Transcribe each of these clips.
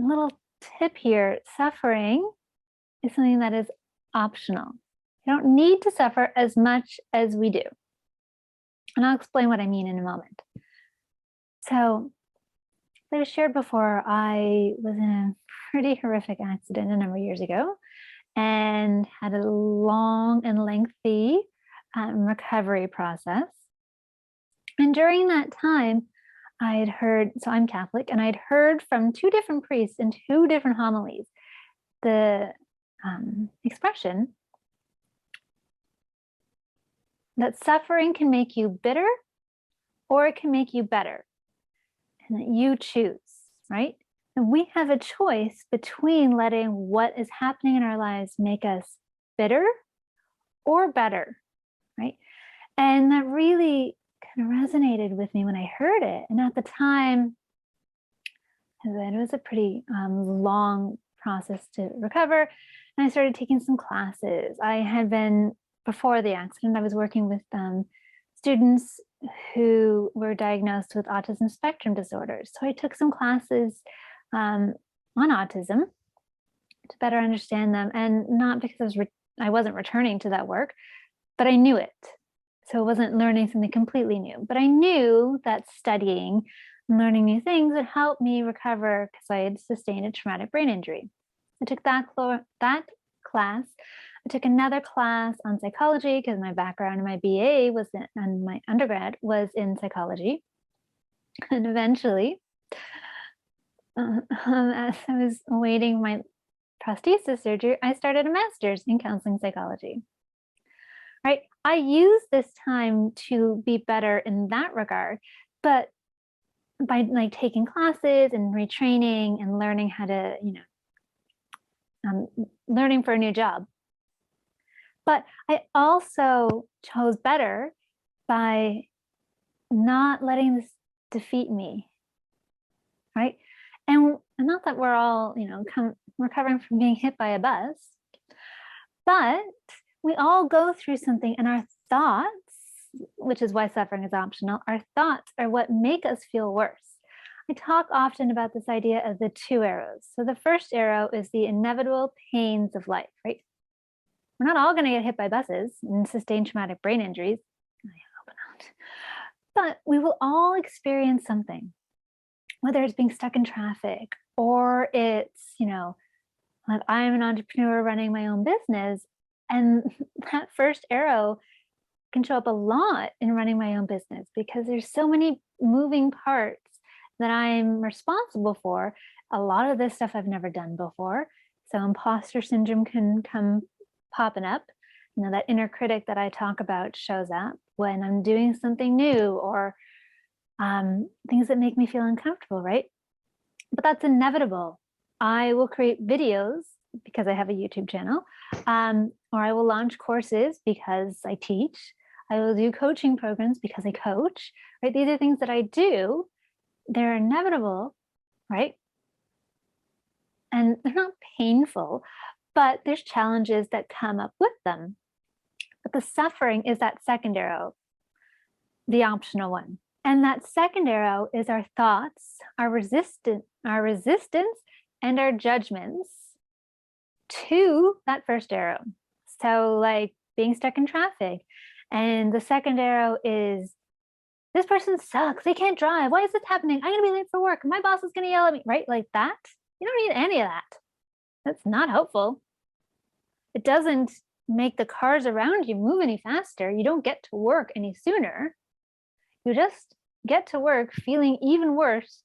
little tip here, suffering is something that is optional. You don't need to suffer as much as we do. And I'll explain what I mean in a moment. So, as I shared before, I was in a pretty horrific accident a number of years ago and had a long and lengthy recovery process. And during that time, I had heard, so I'm Catholic, and I'd heard from two different priests in two different homilies the expression that suffering can make you bitter or it can make you better, and that you choose, right? And we have a choice between letting what is happening in our lives make us bitter or better, right? And that really kind of resonated with me when I heard it. And at the time, it was a pretty long process to recover. And I started taking some classes. I had been, before the accident, I was working with students who were diagnosed with autism spectrum disorders. So I took some classes on autism to better understand them, and not because I wasn't returning to that work, but I knew it. So I wasn't learning something completely new, but I knew that studying and learning new things would help me recover because I had sustained a traumatic brain injury. I took that class. I took another class on psychology because my background in my BA and my undergrad was in psychology. And eventually, as I was awaiting my prosthesis surgery, I started a master's in counseling psychology. Right? I use this time to be better in that regard, but by taking classes and retraining and learning how to, learning for a new job. But I also chose better by not letting this defeat me, right? And not that we're all, recovering from being hit by a bus, but we all go through something, and our thoughts, which is why suffering is optional, our thoughts are what make us feel worse. I talk often about this idea of the two arrows. So the first arrow is the inevitable pains of life, right? We're not all going to get hit by buses and sustain traumatic brain injuries. I hope not. But we will all experience something, whether it's being stuck in traffic or it's, like I'm an entrepreneur running my own business. And that first arrow can show up a lot in running my own business because there's so many moving parts that I'm responsible for. A lot of this stuff I've never done before. So imposter syndrome can come popping up. That inner critic that I talk about shows up when I'm doing something new or things that make me feel uncomfortable, right? But that's inevitable. I will create videos because I have a YouTube channel, or I will launch courses because I teach. I will do coaching programs because I coach, right? These are things that I do. They're inevitable, right? And they're not painful, but there's challenges that come up with them. But the suffering is that second arrow, the optional one. And that second arrow is our thoughts, our resistance, and our judgments to that first arrow. So like being stuck in traffic. And the second arrow is, this person sucks. They can't drive. Why is this happening? I'm going to be late for work. My boss is going to yell at me, right? Like that. You don't need any of that. That's not helpful. It doesn't make the cars around you move any faster. You don't get to work any sooner. You just get to work feeling even worse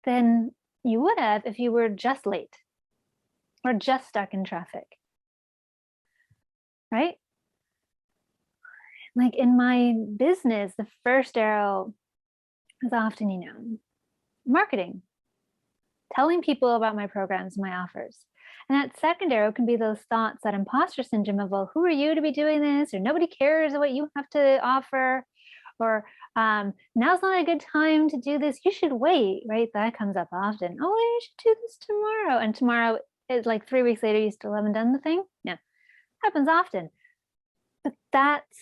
than you would have if you were just late or just stuck in traffic, right? Like in my business, the first arrow is often, marketing, telling people about my programs, my offers. And that second arrow can be those thoughts, that imposter syndrome of, well, who are you to be doing this? Or nobody cares what you have to offer. Or now's not a good time to do this. You should wait, right? That comes up often. Oh, you should do this tomorrow. And tomorrow is like 3 weeks later, you still haven't done the thing. Yeah, happens often. But that's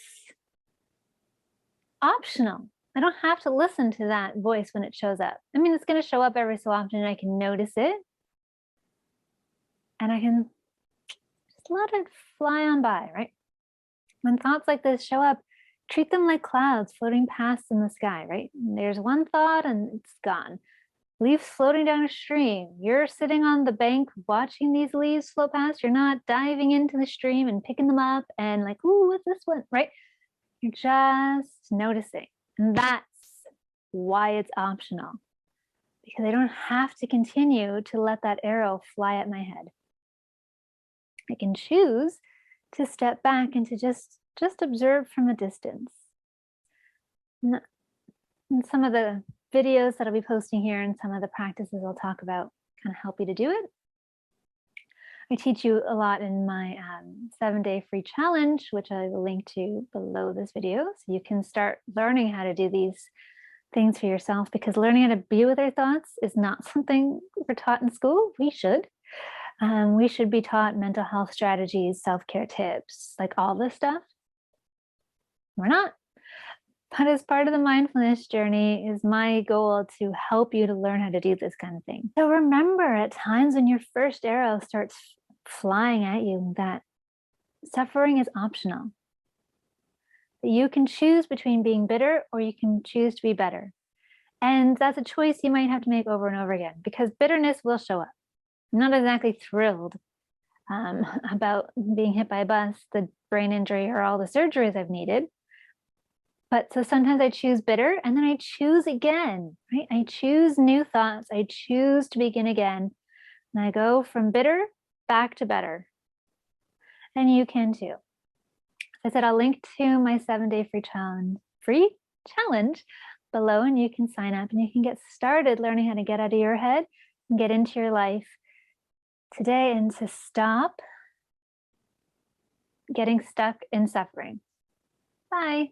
optional. I don't have to listen to that voice when it shows up. I mean, it's going to show up every so often and I can notice it. and I can just let it fly on by, right? When thoughts like this show up, treat them like clouds floating past in the sky, right? There's one thought and it's gone. Leaves floating down a stream. You're sitting on the bank watching these leaves float past. You're not diving into the stream and picking them up and like, ooh, what's this one, right? You're just noticing. And that's why it's optional, because I don't have to continue to let that arrow fly at my head. I can choose to step back and to just observe from a distance. And some of the videos that I'll be posting here and some of the practices I'll talk about kind of help you to do it. I teach you a lot in my 7-day free challenge, which I will link to below this video. So you can start learning how to do these things for yourself, because learning how to be with our thoughts is not something we're taught in school. We should be taught mental health strategies, self-care tips, like all this stuff. We're not. But as part of the mindfulness journey is my goal to help you to learn how to do this kind of thing. So remember, at times when your first arrow starts flying at you, that suffering is optional. That you can choose between being bitter or you can choose to be better. And that's a choice you might have to make over and over again, because bitterness will show up. I'm not exactly thrilled about being hit by a bus, the brain injury, or all the surgeries I've needed. But so sometimes I choose bitter and then I choose again, right? I choose new thoughts. I choose to begin again. And I go from bitter back to better. And you can too. As I said, I'll link to my 7-day free challenge below, and you can sign up and you can get started learning how to get out of your head and get into your life today, and to stop getting stuck in suffering. Bye.